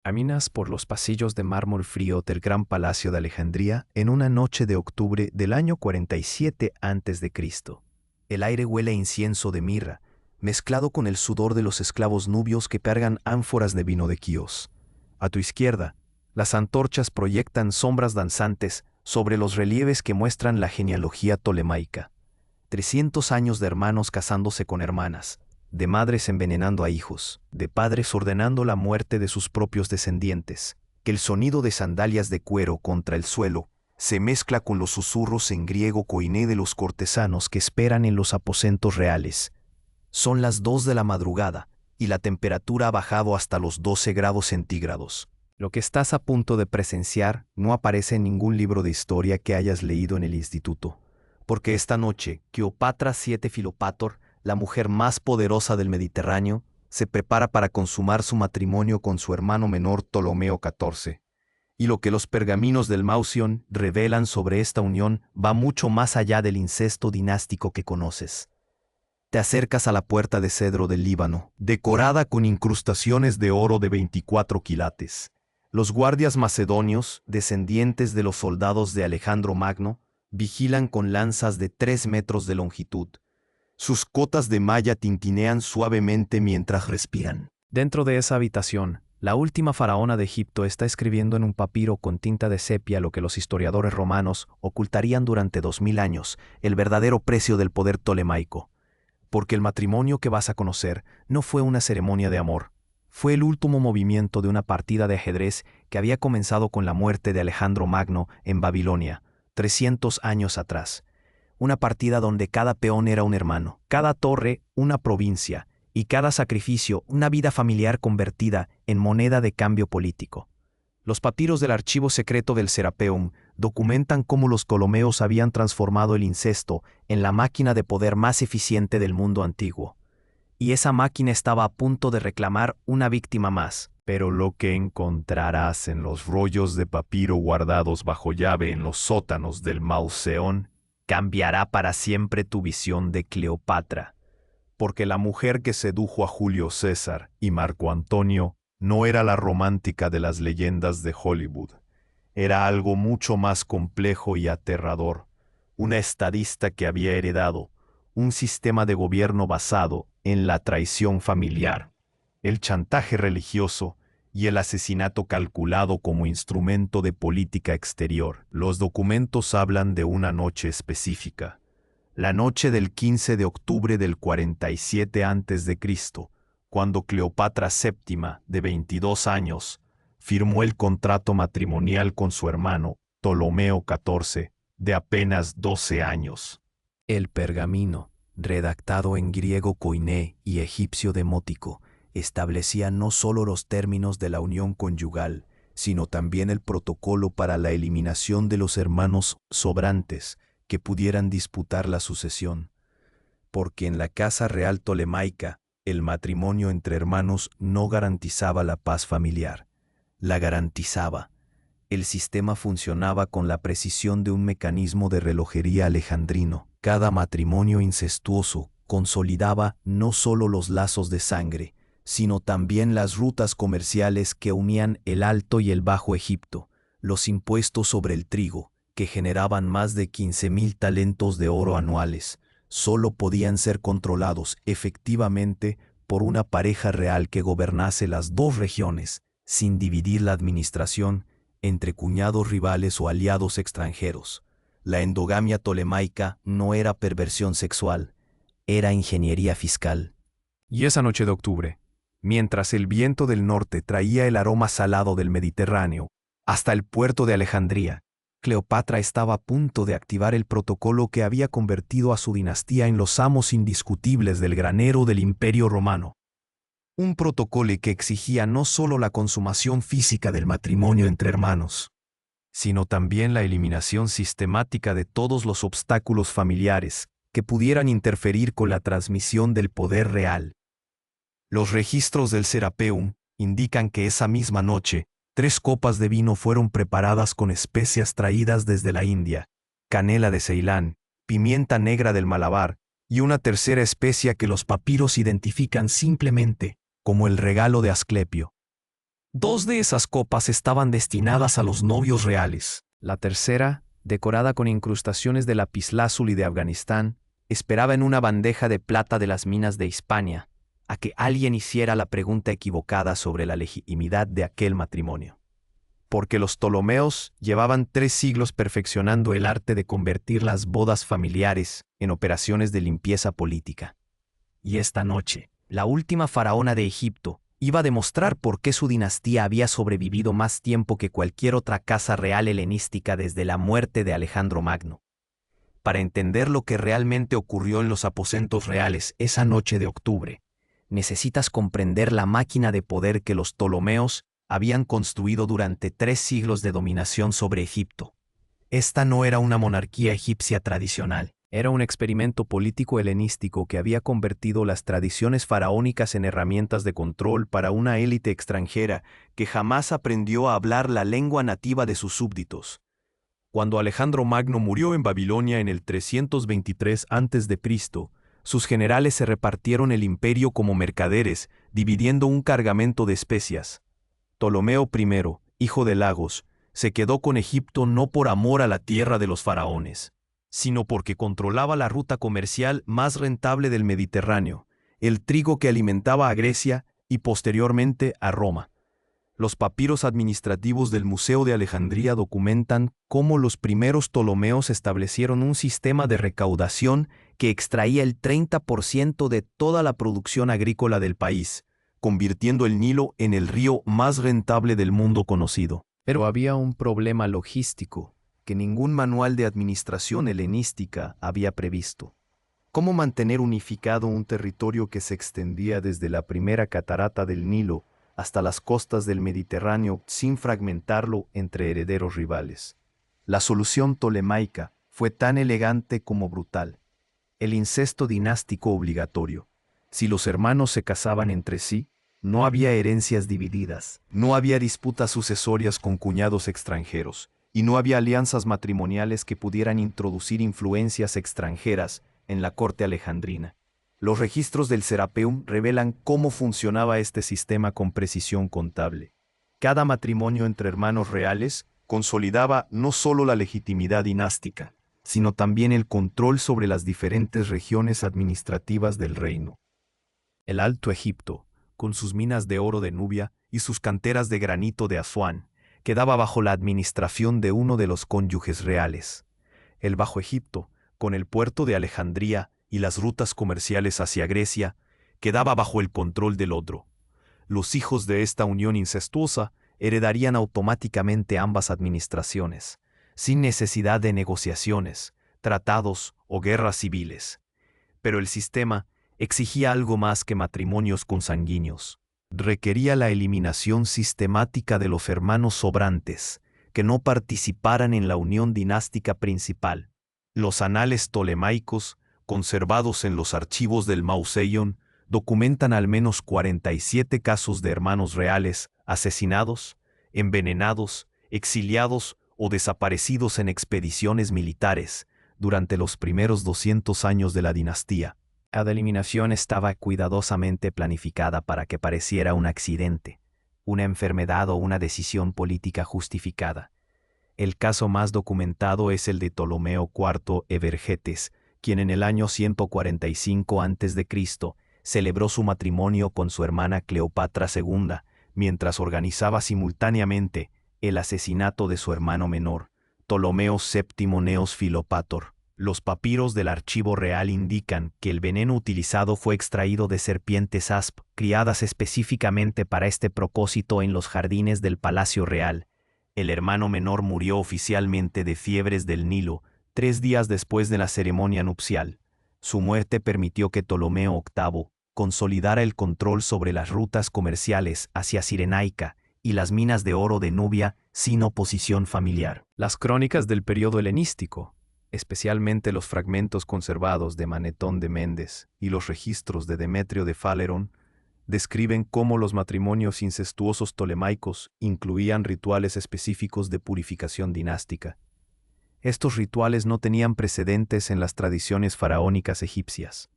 Caminas por los pasillos de mármol frío del Gran Palacio de Alejandría en una noche de octubre del año 47 a.C. El aire huele a incienso de mirra, mezclado con el sudor de los esclavos nubios que cargan ánforas de vino de Quíos. A tu izquierda, las antorchas proyectan sombras danzantes sobre los relieves que muestran la genealogía tolemaica. 300 años de hermanos casándose con hermanas, de madres envenenando a hijos, de padres ordenando la muerte de sus propios descendientes, que el sonido de sandalias de cuero contra el suelo se mezcla con los susurros en griego koiné de los cortesanos que esperan en los aposentos reales. Son las 2 de la madrugada y la temperatura ha bajado hasta los 12 grados centígrados. Lo que estás a punto de presenciar no aparece en ningún libro de historia que hayas leído en el instituto, porque esta noche Cleopatra VII Filopátor, la mujer más poderosa del Mediterráneo, se prepara para consumar su matrimonio con su hermano menor Ptolomeo XIV. Y lo que los pergaminos del Mausion revelan sobre esta unión va mucho más allá del incesto dinástico que conoces. Te acercas a la puerta de cedro del Líbano, decorada con incrustaciones de oro de 24 quilates. Los guardias macedonios, descendientes de los soldados de Alejandro Magno, vigilan con lanzas de 3 metros de longitud. Sus cotas de malla tintinean suavemente mientras respiran. Dentro de esa habitación, la última faraona de Egipto está escribiendo en un papiro con tinta de sepia lo que los historiadores romanos ocultarían durante 2000 años, el verdadero precio del poder tolemaico. Porque el matrimonio que vas a conocer no fue una ceremonia de amor. Fue el último movimiento de una partida de ajedrez que había comenzado con la muerte de Alejandro Magno en Babilonia, 300 años atrás. Una partida donde cada peón era un hermano, cada torre una provincia y cada sacrificio una vida familiar convertida en moneda de cambio político. Los papiros del archivo secreto del Serapeum documentan cómo los Ptolomeos habían transformado el incesto en la máquina de poder más eficiente del mundo antiguo. Y esa máquina estaba a punto de reclamar una víctima más. Pero lo que encontrarás en los rollos de papiro guardados bajo llave en los sótanos del Mauseón cambiará para siempre tu visión de Cleopatra, porque la mujer que sedujo a Julio César y Marco Antonio no era la romántica de las leyendas de Hollywood. Era algo mucho más complejo y aterrador, una estadista que había heredado un sistema de gobierno basado en la traición familiar, el chantaje religioso y el asesinato calculado como instrumento de política exterior. Los documentos hablan de una noche específica, la noche del 15 de octubre del 47 a.C., cuando Cleopatra VII, de 22 años, firmó el contrato matrimonial con su hermano Ptolomeo XIV, de apenas 12 años. El pergamino, redactado en griego koiné y egipcio demótico, establecía no solo los términos de la unión conyugal, sino también el protocolo para la eliminación de los hermanos sobrantes que pudieran disputar la sucesión. Porque en la casa real tolemaica, el matrimonio entre hermanos no garantizaba la paz familiar, la garantizaba. El sistema funcionaba con la precisión de un mecanismo de relojería alejandrino. Cada matrimonio incestuoso consolidaba no solo los lazos de sangre, sino también las rutas comerciales que unían el Alto y el Bajo Egipto, los impuestos sobre el trigo, que generaban más de 15.000 talentos de oro anuales, solo podían ser controlados efectivamente por una pareja real que gobernase las 2 regiones, sin dividir la administración entre cuñados rivales o aliados extranjeros. La endogamia tolemaica no era perversión sexual, era ingeniería fiscal. Y esa noche de octubre, mientras el viento del norte traía el aroma salado del Mediterráneo hasta el puerto de Alejandría, Cleopatra estaba a punto de activar el protocolo que había convertido a su dinastía en los amos indiscutibles del granero del Imperio Romano. Un protocolo que exigía no solo la consumación física del matrimonio entre hermanos, sino también la eliminación sistemática de todos los obstáculos familiares que pudieran interferir con la transmisión del poder real. Los registros del Serapeum indican que esa misma noche, 3 copas de vino fueron preparadas con especias traídas desde la India, canela de Ceilán, pimienta negra del Malabar y una tercera especia que los papiros identifican simplemente como el regalo de Asclepio. 2 de esas copas estaban destinadas a los novios reales. La tercera, decorada con incrustaciones de lapislázuli de Afganistán, esperaba en una bandeja de plata de las minas de Hispania a que alguien hiciera la pregunta equivocada sobre la legitimidad de aquel matrimonio. Porque los Ptolomeos llevaban 3 siglos perfeccionando el arte de convertir las bodas familiares en operaciones de limpieza política. Y esta noche, la última faraona de Egipto iba a demostrar por qué su dinastía había sobrevivido más tiempo que cualquier otra casa real helenística desde la muerte de Alejandro Magno. Para entender lo que realmente ocurrió en los aposentos reales esa noche de octubre, necesitas comprender la máquina de poder que los Ptolomeos habían construido durante 3 siglos de dominación sobre Egipto. Esta no era una monarquía egipcia tradicional. Era un experimento político helenístico que había convertido las tradiciones faraónicas en herramientas de control para una élite extranjera que jamás aprendió a hablar la lengua nativa de sus súbditos. Cuando Alejandro Magno murió en Babilonia en el 323 a.C., sus generales se repartieron el imperio como mercaderes, dividiendo un cargamento de especias. Ptolomeo I, hijo de Lagos, se quedó con Egipto no por amor a la tierra de los faraones, sino porque controlaba la ruta comercial más rentable del Mediterráneo, el trigo que alimentaba a Grecia y posteriormente a Roma. Los papiros administrativos del Museo de Alejandría documentan cómo los primeros Ptolomeos establecieron un sistema de recaudación que extraía el 30% de toda la producción agrícola del país, convirtiendo el Nilo en el río más rentable del mundo conocido. Pero había un problema logístico que ningún manual de administración helenística había previsto. ¿Cómo mantener unificado un territorio que se extendía desde la primera catarata del Nilo hasta las costas del Mediterráneo sin fragmentarlo entre herederos rivales? La solución tolemaica fue tan elegante como brutal. El incesto dinástico obligatorio. Si los hermanos se casaban entre sí, no había herencias divididas, no había disputas sucesorias con cuñados extranjeros, y no había alianzas matrimoniales que pudieran introducir influencias extranjeras en la corte alejandrina. Los registros del Serapeum revelan cómo funcionaba este sistema con precisión contable. Cada matrimonio entre hermanos reales consolidaba no solo la legitimidad dinástica, sino también el control sobre las diferentes regiones administrativas del reino. El Alto Egipto, con sus minas de oro de Nubia y sus canteras de granito de Asuán, quedaba bajo la administración de uno de los cónyuges reales. El Bajo Egipto, con el puerto de Alejandría y las rutas comerciales hacia Grecia, quedaba bajo el control del otro. Los hijos de esta unión incestuosa heredarían automáticamente ambas administraciones, sin necesidad de negociaciones, tratados o guerras civiles. Pero el sistema exigía algo más que matrimonios consanguíneos. Requería la eliminación sistemática de los hermanos sobrantes, que no participaran en la unión dinástica principal. Los anales tolemaicos, conservados en los archivos del Mausoleo, documentan al menos 47 casos de hermanos reales asesinados, envenenados, exiliados o desaparecidos en expediciones militares durante los primeros 200 años de la dinastía. Cada eliminación estaba cuidadosamente planificada para que pareciera un accidente, una enfermedad o una decisión política justificada. El caso más documentado es el de Ptolomeo IV Evergetes, quien en el año 145 a.C. celebró su matrimonio con su hermana Cleopatra II, mientras organizaba simultáneamente el asesinato de su hermano menor, Ptolomeo VII Neos Filopator. Los papiros del archivo real indican que el veneno utilizado fue extraído de serpientes asp, criadas específicamente para este propósito en los jardines del Palacio Real. El hermano menor murió oficialmente de fiebres del Nilo 3 días después de la ceremonia nupcial. Su muerte permitió que Ptolomeo VIII consolidara el control sobre las rutas comerciales hacia Cirenaica y las minas de oro de Nubia sin oposición familiar. Las crónicas del periodo helenístico, especialmente los fragmentos conservados de Manetón de Mendes y los registros de Demetrio de Faleron, describen cómo los matrimonios incestuosos tolemaicos incluían rituales específicos de purificación dinástica. Estos rituales no tenían precedentes en las tradiciones faraónicas egipcias.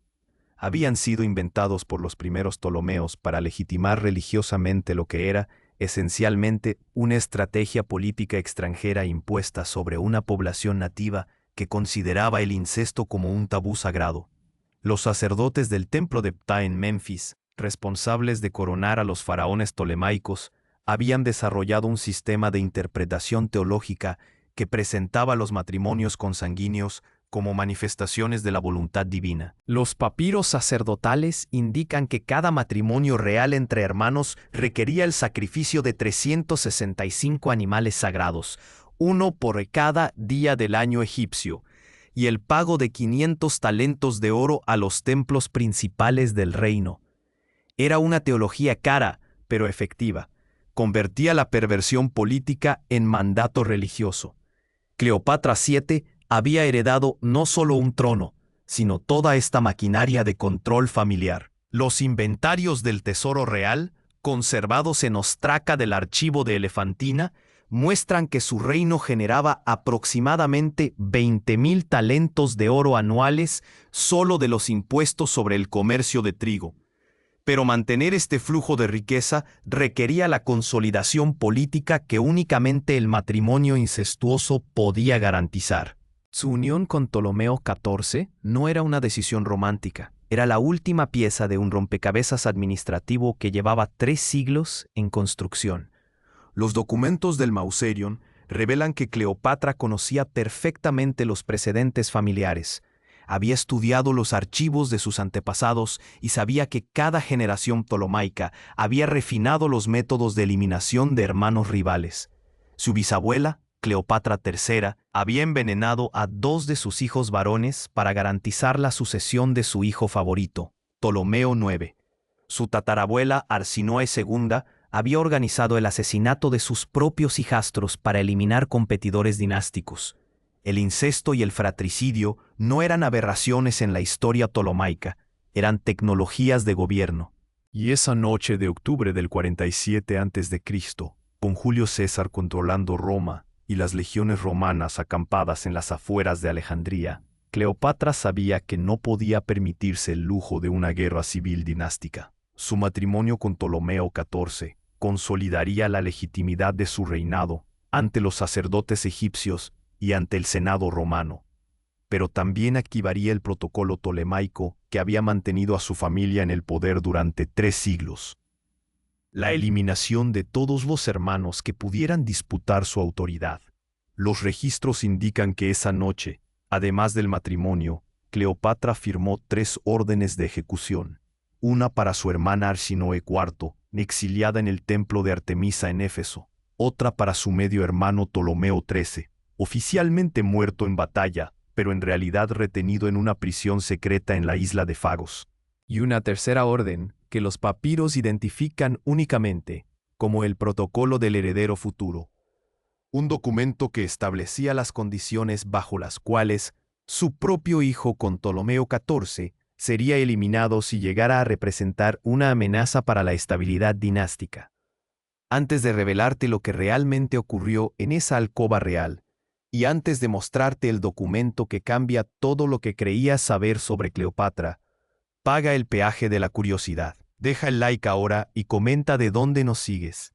Habían sido inventados por los primeros Ptolomeos para legitimar religiosamente lo que era, esencialmente una estrategia política extranjera impuesta sobre una población nativa que consideraba el incesto como un tabú sagrado. Los sacerdotes del templo de Ptah en Memphis, responsables de coronar a los faraones tolemaicos, habían desarrollado un sistema de interpretación teológica que presentaba los matrimonios consanguíneos como manifestaciones de la voluntad divina. Los papiros sacerdotales indican que cada matrimonio real entre hermanos requería el sacrificio de 365 animales sagrados, uno por cada día del año egipcio, y el pago de 500 talentos de oro a los templos principales del reino. Era una teología cara, pero efectiva. Convertía la perversión política en mandato religioso. Cleopatra VII había heredado no solo un trono, sino toda esta maquinaria de control familiar. Los inventarios del tesoro real, conservados en Ostraca del archivo de Elefantina, muestran que su reino generaba aproximadamente 20.000 talentos de oro anuales solo de los impuestos sobre el comercio de trigo. Pero mantener este flujo de riqueza requería la consolidación política que únicamente el matrimonio incestuoso podía garantizar. Su unión con Ptolomeo XIV no era una decisión romántica, era la última pieza de un rompecabezas administrativo que llevaba 3 siglos en construcción. Los documentos del Mauserion revelan que Cleopatra conocía perfectamente los precedentes familiares. Había estudiado los archivos de sus antepasados y sabía que cada generación ptolomaica había refinado los métodos de eliminación de hermanos rivales. Su bisabuela, Cleopatra III, había envenenado a 2 de sus hijos varones para garantizar la sucesión de su hijo favorito, Ptolomeo IX. Su tatarabuela, Arsinoe II, había organizado el asesinato de sus propios hijastros para eliminar competidores dinásticos. El incesto y el fratricidio no eran aberraciones en la historia ptolomaica, eran tecnologías de gobierno. Y esa noche de octubre del 47 a.C., con Julio César controlando Roma y las legiones romanas acampadas en las afueras de Alejandría, Cleopatra sabía que no podía permitirse el lujo de una guerra civil dinástica. Su matrimonio con Ptolomeo XIV consolidaría la legitimidad de su reinado ante los sacerdotes egipcios y ante el Senado romano, pero también activaría el protocolo tolemaico que había mantenido a su familia en el poder durante 3 siglos. La eliminación de todos los hermanos que pudieran disputar su autoridad. Los registros indican que esa noche, además del matrimonio, Cleopatra firmó 3 órdenes de ejecución, una para su hermana Arsinoe IV, exiliada en el templo de Artemisa en Éfeso, otra para su medio hermano Ptolomeo XIII, oficialmente muerto en batalla, pero en realidad retenido en una prisión secreta en la isla de Fagos, y una tercera orden que los papiros identifican únicamente como el Protocolo del Heredero Futuro, un documento que establecía las condiciones bajo las cuales su propio hijo con Ptolomeo XIV sería eliminado si llegara a representar una amenaza para la estabilidad dinástica. Antes de revelarte lo que realmente ocurrió en esa alcoba real, y antes de mostrarte el documento que cambia todo lo que creías saber sobre Cleopatra, paga el peaje de la curiosidad. Deja el like ahora y comenta de dónde nos sigues.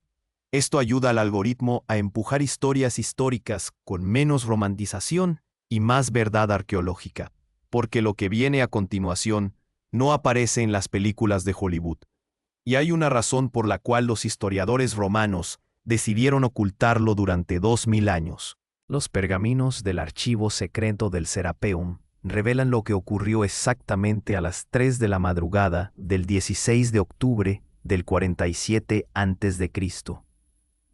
Esto ayuda al algoritmo a empujar historias históricas con menos romantización y más verdad arqueológica, porque lo que viene a continuación no aparece en las películas de Hollywood. Y hay una razón por la cual los historiadores romanos decidieron ocultarlo durante 2000 años. Los pergaminos del archivo secreto del Serapeum revelan lo que ocurrió exactamente a las 3 de la madrugada del 16 de octubre del 47 a.C.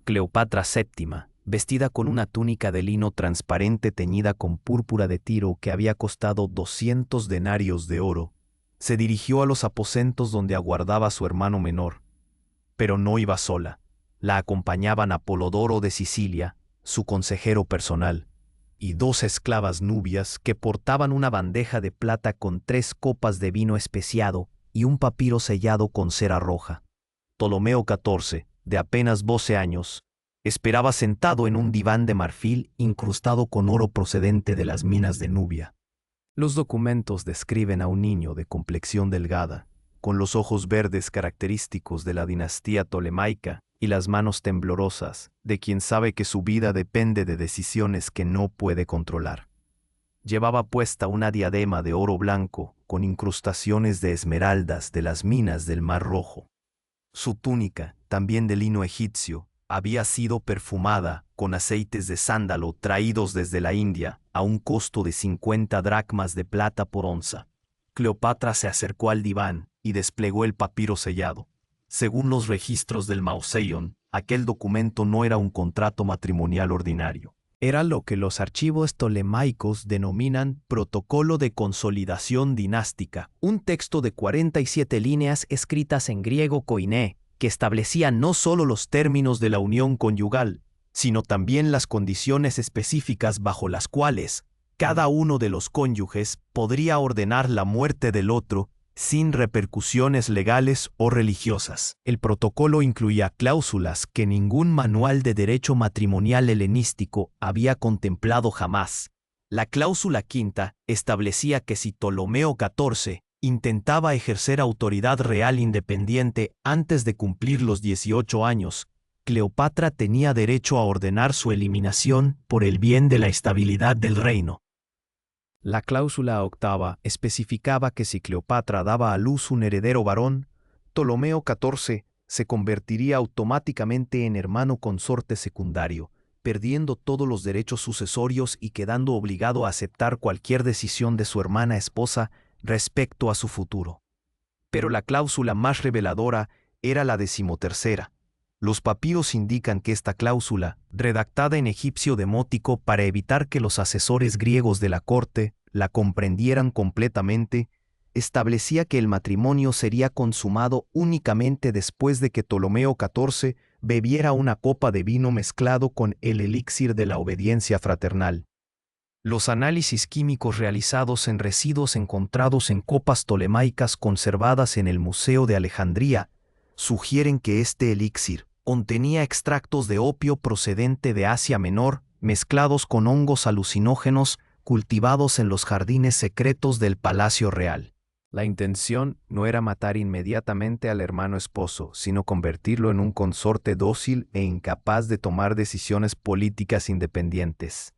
Cleopatra VII, vestida con una túnica de lino transparente teñida con púrpura de Tiro que había costado 200 denarios de oro, se dirigió a los aposentos donde aguardaba a su hermano menor. Pero no iba sola. La acompañaban Apolodoro de Sicilia, su consejero personal, y 2 esclavas nubias que portaban una bandeja de plata con 3 copas de vino especiado y un papiro sellado con cera roja. Ptolomeo XIV, de apenas 12 años, esperaba sentado en un diván de marfil incrustado con oro procedente de las minas de Nubia. Los documentos describen a un niño de complexión delgada, con los ojos verdes característicos de la dinastía tolemaica y las manos temblorosas de quien sabe que su vida depende de decisiones que no puede controlar. Llevaba puesta una diadema de oro blanco con incrustaciones de esmeraldas de las minas del Mar Rojo. Su túnica, también de lino egipcio, había sido perfumada con aceites de sándalo traídos desde la India a un costo de 50 dracmas de plata por onza. Cleopatra se acercó al diván y desplegó el papiro sellado. Según los registros del Mausoleum, aquel documento no era un contrato matrimonial ordinario. Era lo que los archivos tolemaicos denominan Protocolo de Consolidación Dinástica, un texto de 47 líneas escritas en griego koiné, que establecía no solo los términos de la unión conyugal, sino también las condiciones específicas bajo las cuales cada uno de los cónyuges podría ordenar la muerte del otro sin repercusiones legales o religiosas. El protocolo incluía cláusulas que ningún manual de derecho matrimonial helenístico había contemplado jamás. La cláusula quinta establecía que si Ptolomeo XIV intentaba ejercer autoridad real independiente antes de cumplir los 18 años, Cleopatra tenía derecho a ordenar su eliminación por el bien de la estabilidad del reino. La cláusula octava especificaba que si Cleopatra daba a luz un heredero varón, Ptolomeo XIV se convertiría automáticamente en hermano consorte secundario, perdiendo todos los derechos sucesorios y quedando obligado a aceptar cualquier decisión de su hermana esposa respecto a su futuro. Pero la cláusula más reveladora era la 13ª. Los papiros indican que esta cláusula, redactada en egipcio demótico para evitar que los asesores griegos de la corte la comprendieran completamente, establecía que el matrimonio sería consumado únicamente después de que Ptolomeo XIV bebiera una copa de vino mezclado con el elixir de la obediencia fraternal. Los análisis químicos realizados en residuos encontrados en copas tolemaicas conservadas en el Museo de Alejandría sugieren que este elixir contenía extractos de opio procedente de Asia Menor mezclados con hongos alucinógenos cultivados en los jardines secretos del Palacio Real. La intención no era matar inmediatamente al hermano esposo, sino convertirlo en un consorte dócil e incapaz de tomar decisiones políticas independientes.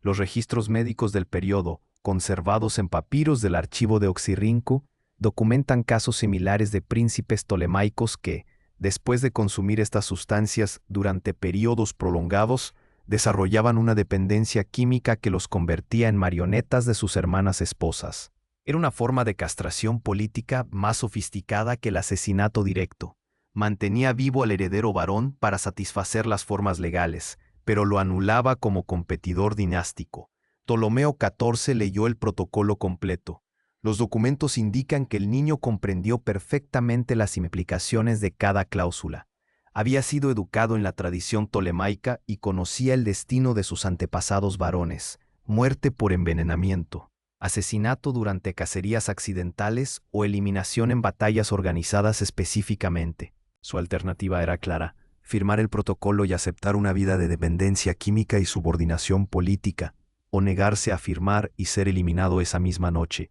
Los registros médicos del periodo, conservados en papiros del archivo de Oxirrinco, documentan casos similares de príncipes tolemaicos que, después de consumir estas sustancias durante periodos prolongados, desarrollaban una dependencia química que los convertía en marionetas de sus hermanas esposas. Era una forma de castración política más sofisticada que el asesinato directo. Mantenía vivo al heredero varón para satisfacer las formas legales, pero lo anulaba como competidor dinástico. Ptolomeo XIV leyó el protocolo completo. Los documentos indican que el niño comprendió perfectamente las implicaciones de cada cláusula. Había sido educado en la tradición tolemaica y conocía el destino de sus antepasados varones: muerte por envenenamiento, asesinato durante cacerías accidentales o eliminación en batallas organizadas específicamente. Su alternativa era clara: firmar el protocolo y aceptar una vida de dependencia química y subordinación política, o negarse a firmar y ser eliminado esa misma noche.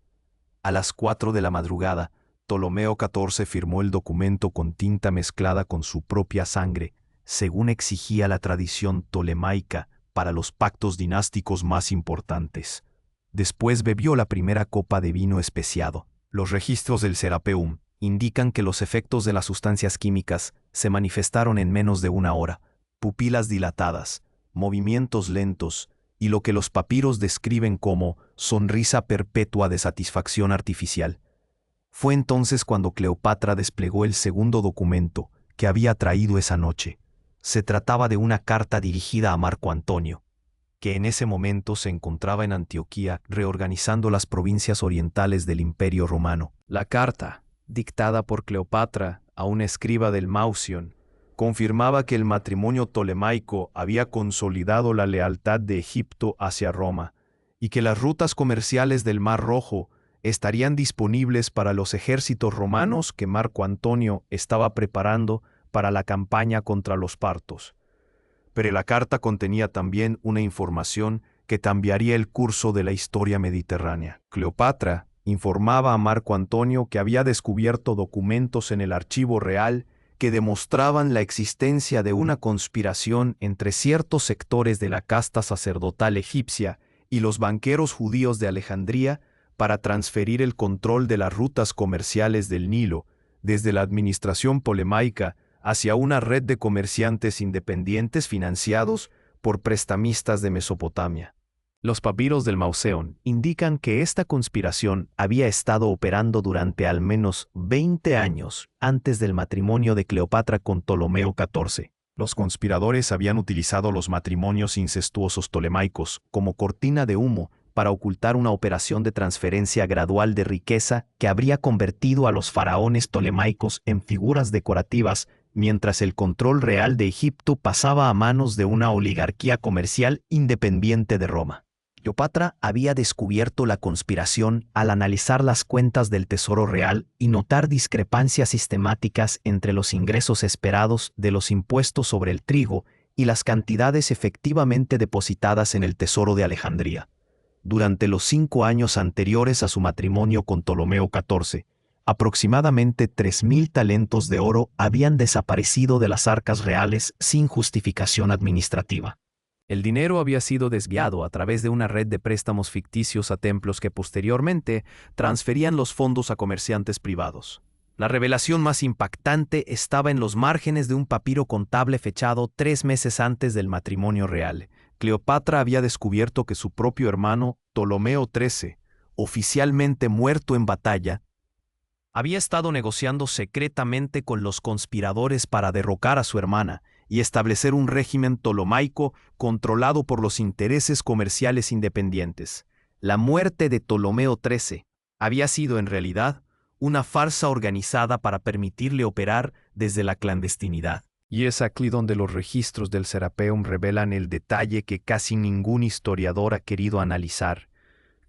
A las 4 de la madrugada, Ptolomeo XIV firmó el documento con tinta mezclada con su propia sangre, según exigía la tradición tolemaica para los pactos dinásticos más importantes. Después bebió la primera copa de vino especiado. Los registros del Serapeum indican que los efectos de las sustancias químicas se manifestaron en menos de una hora: pupilas dilatadas, movimientos lentos y lo que los papiros describen como sonrisa perpetua de satisfacción artificial. Fue entonces cuando Cleopatra desplegó el segundo documento que había traído esa noche. Se trataba de una carta dirigida a Marco Antonio, que en ese momento se encontraba en Antioquía reorganizando las provincias orientales del Imperio Romano. La carta, dictada por Cleopatra a un escriba del Mausion, confirmaba que el matrimonio tolemaico había consolidado la lealtad de Egipto hacia Roma y que las rutas comerciales del Mar Rojo estarían disponibles para los ejércitos romanos que Marco Antonio estaba preparando para la campaña contra los partos. Pero la carta contenía también una información que cambiaría el curso de la historia mediterránea. Cleopatra informaba a Marco Antonio que había descubierto documentos en el archivo real que demostraban la existencia de una conspiración entre ciertos sectores de la casta sacerdotal egipcia y los banqueros judíos de Alejandría para transferir el control de las rutas comerciales del Nilo desde la administración polemaica hacia una red de comerciantes independientes financiados por prestamistas de Mesopotamia. Los papiros del Mauseón indican que esta conspiración había estado operando durante al menos 20 años antes del matrimonio de Cleopatra con Ptolomeo XIV. Los conspiradores habían utilizado los matrimonios incestuosos tolemaicos como cortina de humo para ocultar una operación de transferencia gradual de riqueza que habría convertido a los faraones tolemaicos en figuras decorativas, mientras el control real de Egipto pasaba a manos de una oligarquía comercial independiente de Roma. Cleopatra había descubierto la conspiración al analizar las cuentas del Tesoro Real y notar discrepancias sistemáticas entre los ingresos esperados de los impuestos sobre el trigo y las cantidades efectivamente depositadas en el Tesoro de Alejandría. Durante los 5 años anteriores a su matrimonio con Ptolomeo XIV, aproximadamente 3.000 talentos de oro habían desaparecido de las arcas reales sin justificación administrativa. El dinero había sido desviado a través de una red de préstamos ficticios a templos que posteriormente transferían los fondos a comerciantes privados. La revelación más impactante estaba en los márgenes de un papiro contable fechado 3 meses antes del matrimonio real. Cleopatra había descubierto que su propio hermano, Ptolomeo XIII, oficialmente muerto en batalla, había estado negociando secretamente con los conspiradores para derrocar a su hermana y establecer un régimen ptolomaico controlado por los intereses comerciales independientes. La muerte de Ptolomeo XIII había sido en realidad una farsa organizada para permitirle operar desde la clandestinidad. Y es aquí donde los registros del Serapeum revelan el detalle que casi ningún historiador ha querido analizar.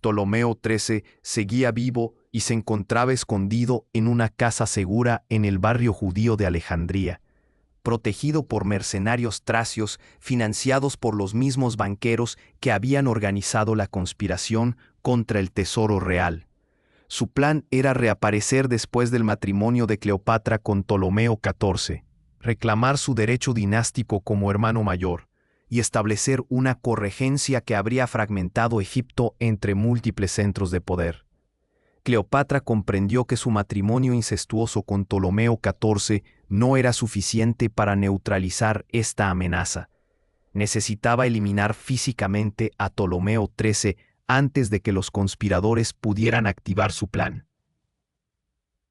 Ptolomeo XIII seguía vivo y se encontraba escondido en una casa segura en el barrio judío de Alejandría, protegido por mercenarios tracios financiados por los mismos banqueros que habían organizado la conspiración contra el Tesoro Real. Su plan era reaparecer después del matrimonio de Cleopatra con Ptolomeo XIV, reclamar su derecho dinástico como hermano mayor y establecer una corregencia que habría fragmentado Egipto entre múltiples centros de poder. Cleopatra comprendió que su matrimonio incestuoso con Ptolomeo XIV no era suficiente para neutralizar esta amenaza. Necesitaba eliminar físicamente a Ptolomeo XIII antes de que los conspiradores pudieran activar su plan.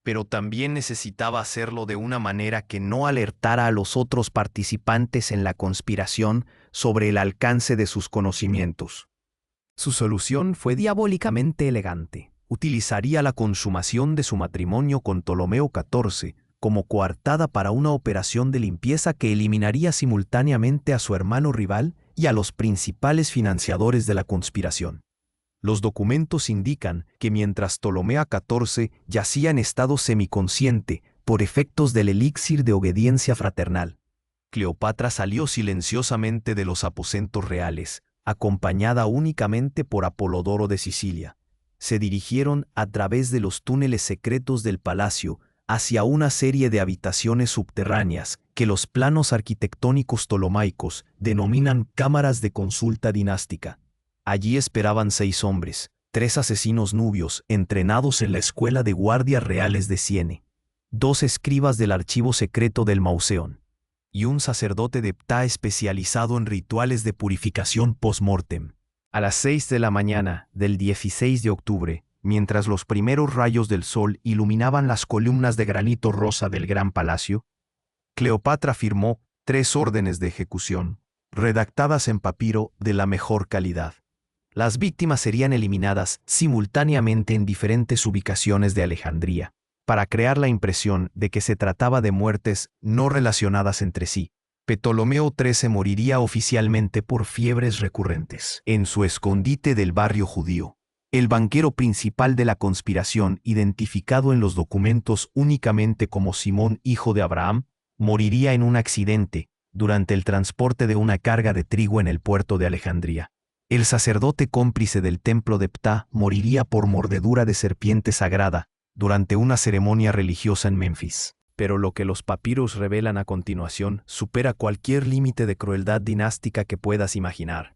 Pero también necesitaba hacerlo de una manera que no alertara a los otros participantes en la conspiración sobre el alcance de sus conocimientos. Su solución fue diabólicamente elegante. Utilizaría la consumación de su matrimonio con Ptolomeo XIV como coartada para una operación de limpieza que eliminaría simultáneamente a su hermano rival y a los principales financiadores de la conspiración. Los documentos indican que mientras Ptolomeo XIV yacía en estado semiconsciente por efectos del elixir de obediencia fraternal, Cleopatra salió silenciosamente de los aposentos reales, acompañada únicamente por Apolodoro de Sicilia. Se dirigieron a través de los túneles secretos del palacio hacia una serie de habitaciones subterráneas que los planos arquitectónicos ptolomaicos denominan cámaras de consulta dinástica. Allí esperaban 6 hombres, 3 asesinos nubios entrenados en la escuela de guardias reales de Siene, 2 escribas del archivo secreto del Mauseón y un sacerdote de Ptah especializado en rituales de purificación post-mortem. A las 6 de la mañana del 16 de octubre, mientras los primeros rayos del sol iluminaban las columnas de granito rosa del gran palacio, Cleopatra firmó 3 órdenes de ejecución, redactadas en papiro de la mejor calidad. Las víctimas serían eliminadas simultáneamente en diferentes ubicaciones de Alejandría, para crear la impresión de que se trataba de muertes no relacionadas entre sí. Ptolomeo XIII moriría oficialmente por fiebres recurrentes en su escondite del barrio judío. El banquero principal de la conspiración, identificado en los documentos únicamente como Simón, hijo de Abraham, moriría en un accidente durante el transporte de una carga de trigo en el puerto de Alejandría. El sacerdote cómplice del templo de Ptah moriría por mordedura de serpiente sagrada durante una ceremonia religiosa en Memphis. Pero lo que los papiros revelan a continuación supera cualquier límite de crueldad dinástica que puedas imaginar.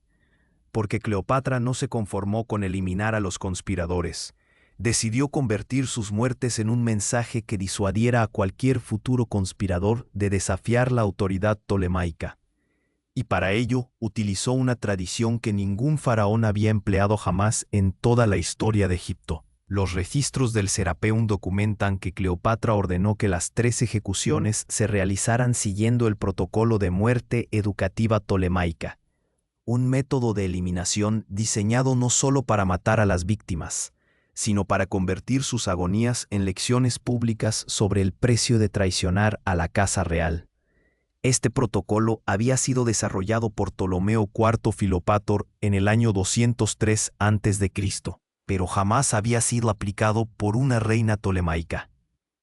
Porque Cleopatra no se conformó con eliminar a los conspiradores. Decidió convertir sus muertes en un mensaje que disuadiera a cualquier futuro conspirador de desafiar la autoridad tolemaica. Y para ello utilizó una tradición que ningún faraón había empleado jamás en toda la historia de Egipto. Los registros del Serapeum documentan que Cleopatra ordenó que las 3 ejecuciones se realizaran siguiendo el protocolo de muerte educativa tolemaica, un método de eliminación diseñado no solo para matar a las víctimas, sino para convertir sus agonías en lecciones públicas sobre el precio de traicionar a la casa real. Este protocolo había sido desarrollado por Ptolomeo IV Filopator en el año 203 a.C., pero jamás había sido aplicado por una reina tolemaica.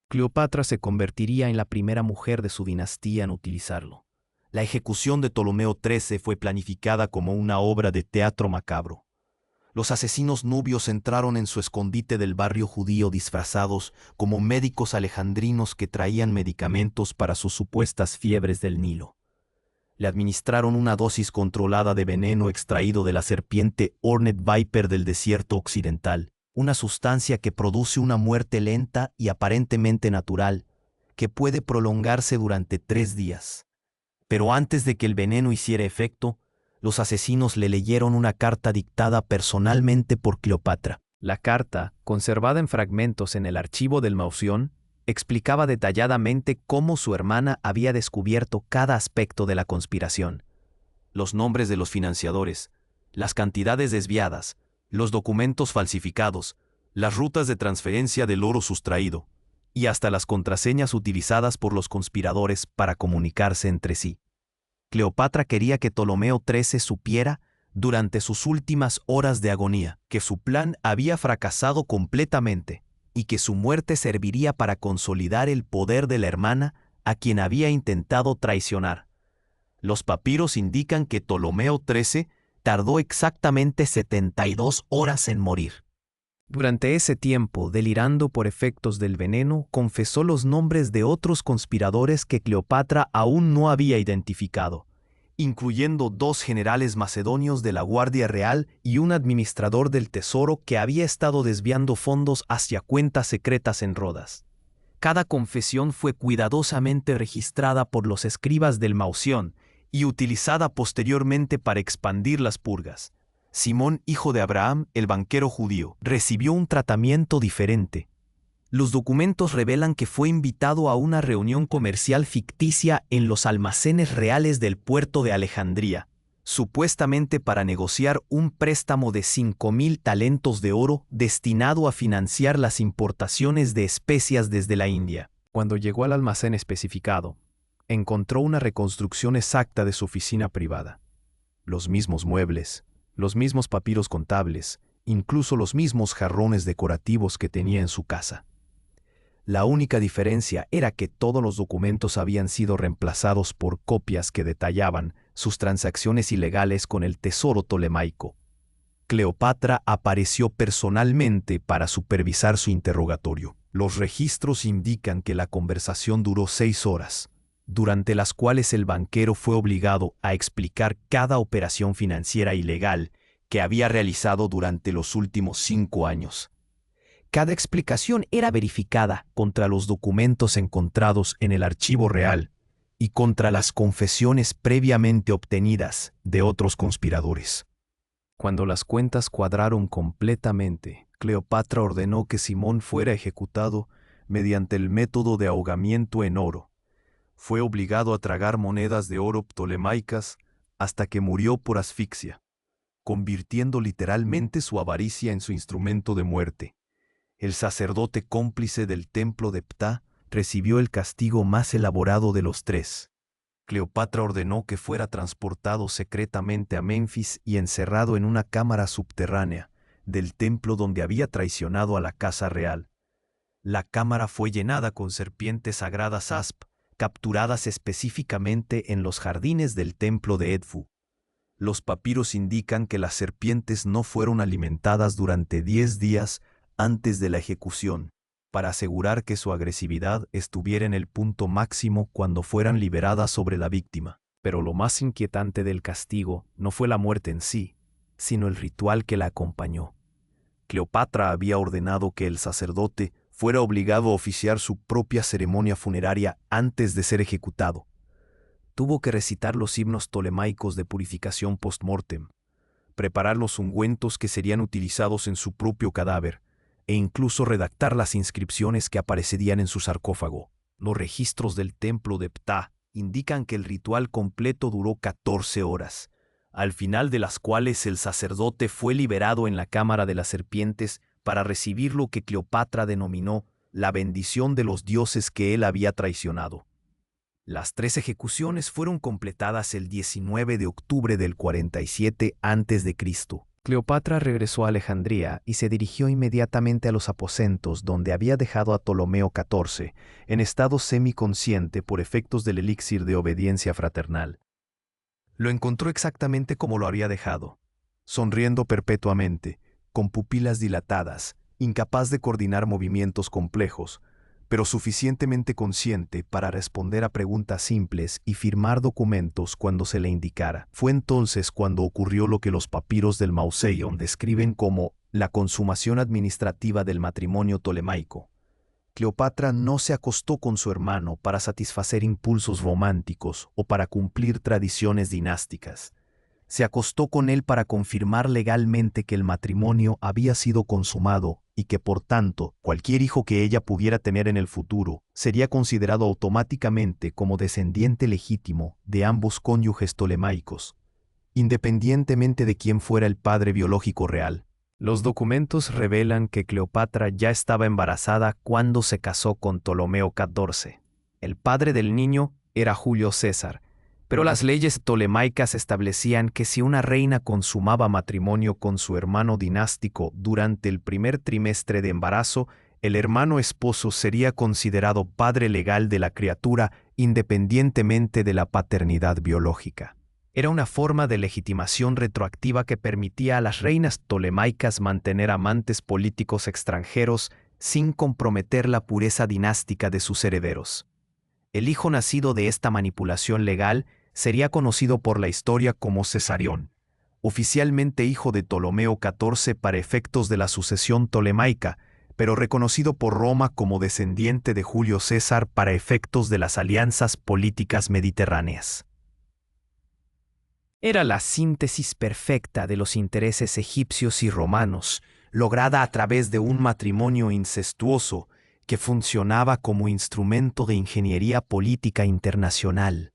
Cleopatra se convertiría en la primera mujer de su dinastía en utilizarlo. La ejecución de Ptolomeo XIII fue planificada como una obra de teatro macabro. Los asesinos nubios entraron en su escondite del barrio judío disfrazados como médicos alejandrinos que traían medicamentos para sus supuestas fiebres del Nilo. Le administraron una dosis controlada de veneno extraído de la serpiente Hornet Viper del desierto occidental, una sustancia que produce una muerte lenta y aparentemente natural, que puede prolongarse durante 3 días. Pero antes de que el veneno hiciera efecto, los asesinos le leyeron una carta dictada personalmente por Cleopatra. La carta, conservada en fragmentos en el archivo del Mausoleo, explicaba detalladamente cómo su hermana había descubierto cada aspecto de la conspiración. Los nombres de los financiadores, las cantidades desviadas, los documentos falsificados, las rutas de transferencia del oro sustraído, y hasta las contraseñas utilizadas por los conspiradores para comunicarse entre sí. Cleopatra quería que Ptolomeo XIII supiera, durante sus últimas horas de agonía, que su plan había fracasado completamente y que su muerte serviría para consolidar el poder de la hermana a quien había intentado traicionar. Los papiros indican que Ptolomeo XIII tardó exactamente 72 horas en morir. Durante ese tiempo, delirando por efectos del veneno, confesó los nombres de otros conspiradores que Cleopatra aún no había identificado, incluyendo 2 generales macedonios de la Guardia Real y un administrador del Tesoro que había estado desviando fondos hacia cuentas secretas en Rodas. Cada confesión fue cuidadosamente registrada por los escribas del Mausoleo y utilizada posteriormente para expandir las purgas. Simón, hijo de Abraham, el banquero judío, recibió un tratamiento diferente. Los documentos revelan que fue invitado a una reunión comercial ficticia en los almacenes reales del puerto de Alejandría, supuestamente para negociar un préstamo de 5.000 talentos de oro destinado a financiar las importaciones de especias desde la India. Cuando llegó al almacén especificado, encontró una reconstrucción exacta de su oficina privada. Los mismos muebles, los mismos papiros contables, incluso los mismos jarrones decorativos que tenía en su casa. La única diferencia era que todos los documentos habían sido reemplazados por copias que detallaban sus transacciones ilegales con el tesoro tolemaico. Cleopatra apareció personalmente para supervisar su interrogatorio. Los registros indican que la conversación duró 6 horas, durante las cuales el banquero fue obligado a explicar cada operación financiera ilegal que había realizado durante los últimos 5 años. Cada explicación era verificada contra los documentos encontrados en el archivo real y contra las confesiones previamente obtenidas de otros conspiradores. Cuando las cuentas cuadraron completamente, Cleopatra ordenó que Simón fuera ejecutado mediante el método de ahogamiento en oro. Fue obligado a tragar monedas de oro ptolemaicas hasta que murió por asfixia, convirtiendo literalmente su avaricia en su instrumento de muerte. El sacerdote cómplice del templo de Ptah recibió el castigo más elaborado de los 3. Cleopatra ordenó que fuera transportado secretamente a Menfis y encerrado en una cámara subterránea del templo donde había traicionado a la casa real. La cámara fue llenada con serpientes sagradas asp, capturadas específicamente en los jardines del templo de Edfu. Los papiros indican que las serpientes no fueron alimentadas durante 10 días antes de la ejecución, para asegurar que su agresividad estuviera en el punto máximo cuando fueran liberadas sobre la víctima. Pero lo más inquietante del castigo no fue la muerte en sí, sino el ritual que la acompañó. Cleopatra había ordenado que el sacerdote fuera obligado a oficiar su propia ceremonia funeraria antes de ser ejecutado. Tuvo que recitar los himnos tolemaicos de purificación post-mortem, preparar los ungüentos que serían utilizados en su propio cadáver, e incluso redactar las inscripciones que aparecerían en su sarcófago. Los registros del templo de Ptah indican que el ritual completo duró 14 horas, al final de las cuales el sacerdote fue liberado en la cámara de las serpientes para recibir lo que Cleopatra denominó la bendición de los dioses que él había traicionado. Las 3 ejecuciones fueron completadas el 19 de octubre del 47 a.C. Cleopatra regresó a Alejandría y se dirigió inmediatamente a los aposentos donde había dejado a Ptolomeo XIV, en estado semiconsciente por efectos del elixir de obediencia fraternal. Lo encontró exactamente como lo había dejado, sonriendo perpetuamente, con pupilas dilatadas, incapaz de coordinar movimientos complejos, pero suficientemente consciente para responder a preguntas simples y firmar documentos cuando se le indicara. Fue entonces cuando ocurrió lo que los papiros del Mausoleum describen como la consumación administrativa del matrimonio tolemaico. Cleopatra no se acostó con su hermano para satisfacer impulsos románticos o para cumplir tradiciones dinásticas. Se acostó con él para confirmar legalmente que el matrimonio había sido consumado y que, por tanto, cualquier hijo que ella pudiera tener en el futuro sería considerado automáticamente como descendiente legítimo de ambos cónyuges tolemaicos, independientemente de quién fuera el padre biológico real. Los documentos revelan que Cleopatra ya estaba embarazada cuando se casó con Ptolomeo XIV. El padre del niño era Julio César, pero las leyes tolemaicas establecían que si una reina consumaba matrimonio con su hermano dinástico durante el primer trimestre de embarazo, el hermano esposo sería considerado padre legal de la criatura independientemente de la paternidad biológica. Era una forma de legitimación retroactiva que permitía a las reinas tolemaicas mantener amantes políticos extranjeros sin comprometer la pureza dinástica de sus herederos. El hijo nacido de esta manipulación legal sería conocido por la historia como Cesarión, oficialmente hijo de Ptolomeo XIV para efectos de la sucesión tolemaica, pero reconocido por Roma como descendiente de Julio César para efectos de las alianzas políticas mediterráneas. Era la síntesis perfecta de los intereses egipcios y romanos, lograda a través de un matrimonio incestuoso que funcionaba como instrumento de ingeniería política internacional.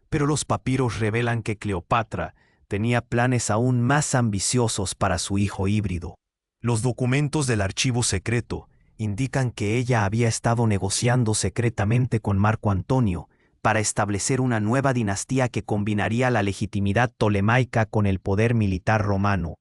Pero los papiros revelan que Cleopatra tenía planes aún más ambiciosos para su hijo híbrido. Los documentos del archivo secreto indican que ella había estado negociando secretamente con Marco Antonio para establecer una nueva dinastía que combinaría la legitimidad tolemaica con el poder militar romano.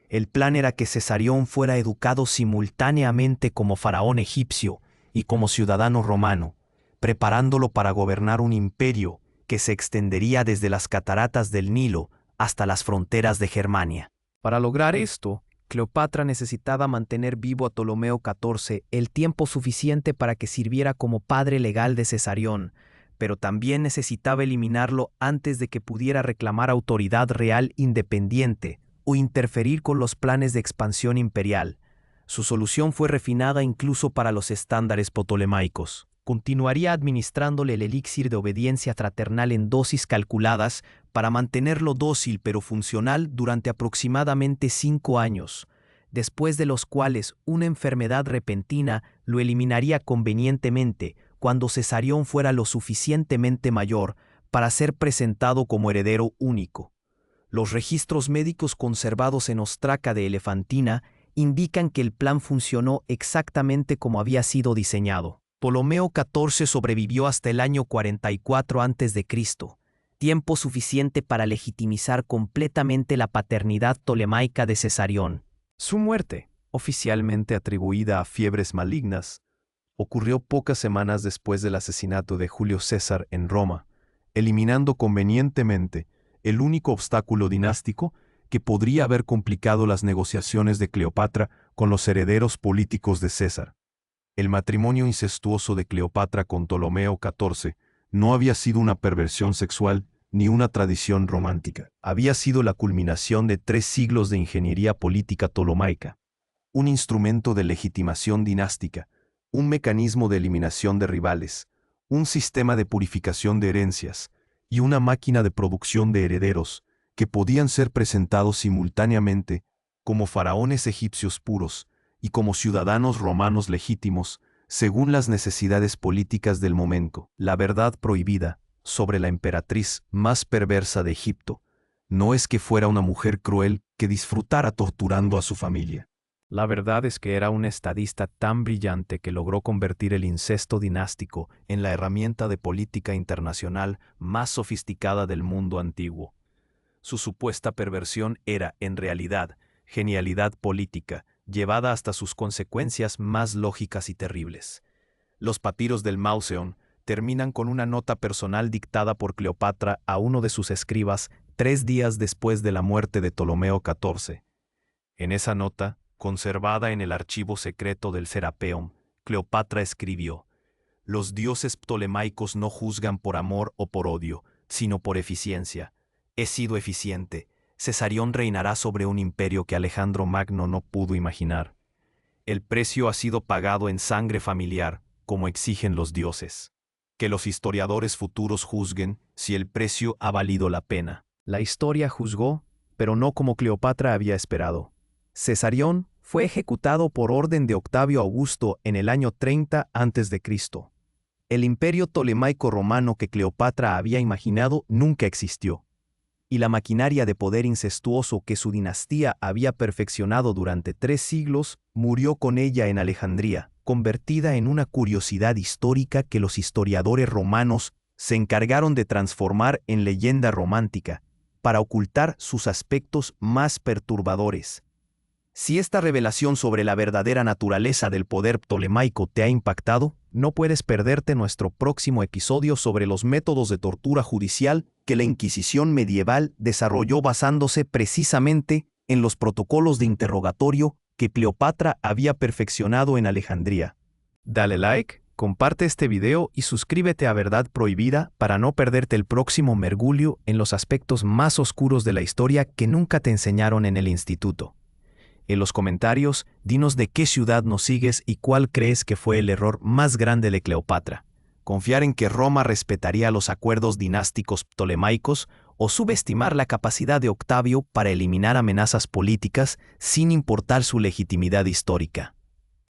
El plan era que Cesarión fuera educado simultáneamente como faraón egipcio y como ciudadano romano, preparándolo para gobernar un imperio que se extendería desde las cataratas del Nilo hasta las fronteras de Germania. Para lograr esto, Cleopatra necesitaba mantener vivo a Ptolomeo XIV el tiempo suficiente para que sirviera como padre legal de Cesarión, pero también necesitaba eliminarlo antes de que pudiera reclamar autoridad real independiente o interferir con los planes de expansión imperial. Su solución fue refinada incluso para los estándares ptolemaicos. Continuaría administrándole el elixir de obediencia fraternal en dosis calculadas para mantenerlo dócil pero funcional durante aproximadamente 5 años, después de los cuales una enfermedad repentina lo eliminaría convenientemente cuando Cesarión fuera lo suficientemente mayor para ser presentado como heredero único. Los registros médicos conservados en Ostraca de Elefantina indican que el plan funcionó exactamente como había sido diseñado. Ptolomeo XIV sobrevivió hasta el año 44 a.C., tiempo suficiente para legitimizar completamente la paternidad tolemaica de Cesarión. Su muerte, oficialmente atribuida a fiebres malignas, ocurrió pocas semanas después del asesinato de Julio César en Roma, eliminando convenientemente el único obstáculo dinástico que podría haber complicado las negociaciones de Cleopatra con los herederos políticos de César. El matrimonio incestuoso de Cleopatra con Ptolomeo XIV no había sido una perversión sexual ni una tradición romántica. Había sido la culminación de 3 siglos de ingeniería política ptolomaica, Un instrumento de legitimación dinástica, un mecanismo de eliminación de rivales, un sistema de purificación de herencias y una máquina de producción de herederos que podían ser presentados simultáneamente como faraones egipcios puros y como ciudadanos romanos legítimos según las necesidades políticas del momento. La verdad prohibida sobre la emperatriz más perversa de Egipto No es que fuera una mujer cruel que disfrutara torturando a su familia. La verdad es que era un estadista tan brillante que logró convertir el incesto dinástico en la herramienta de política internacional más sofisticada del mundo antiguo. Su supuesta perversión era, en realidad, genialidad política, llevada hasta sus consecuencias más lógicas y terribles. Los papiros del Mauseón terminan con una nota personal dictada por Cleopatra a uno de sus escribas 3 días después de la muerte de Ptolomeo XIV. En esa nota, conservada en el archivo secreto del Serapeum, Cleopatra escribió: «Los dioses ptolemaicos no juzgan por amor o por odio, sino por eficiencia. He sido eficiente. Cesarión reinará sobre un imperio que Alejandro Magno no pudo imaginar. El precio ha sido pagado en sangre familiar, como exigen los dioses. Que los historiadores futuros juzguen si el precio ha valido la pena». La historia juzgó, pero no como Cleopatra había esperado. Cesarión fue ejecutado por orden de Octavio Augusto en el año 30 a.C. El imperio tolemaico romano que Cleopatra había imaginado nunca existió, y la maquinaria de poder incestuoso que su dinastía había perfeccionado durante 3 siglos murió con ella en Alejandría, convertida en una curiosidad histórica que los historiadores romanos se encargaron de transformar en leyenda romántica para ocultar sus aspectos más perturbadores. Si esta revelación sobre la verdadera naturaleza del poder ptolemaico te ha impactado, no puedes perderte nuestro próximo episodio sobre los métodos de tortura judicial que la Inquisición medieval desarrolló basándose precisamente en los protocolos de interrogatorio que Cleopatra había perfeccionado en Alejandría. Dale like, comparte este video y suscríbete a Verdad Prohibida para no perderte el próximo mergullo en los aspectos más oscuros de la historia que nunca te enseñaron en el instituto. En los comentarios, dinos de qué ciudad nos sigues y cuál crees que fue el error más grande de Cleopatra. Confiar en que Roma respetaría los acuerdos dinásticos ptolemaicos o subestimar la capacidad de Octavio para eliminar amenazas políticas sin importar su legitimidad histórica.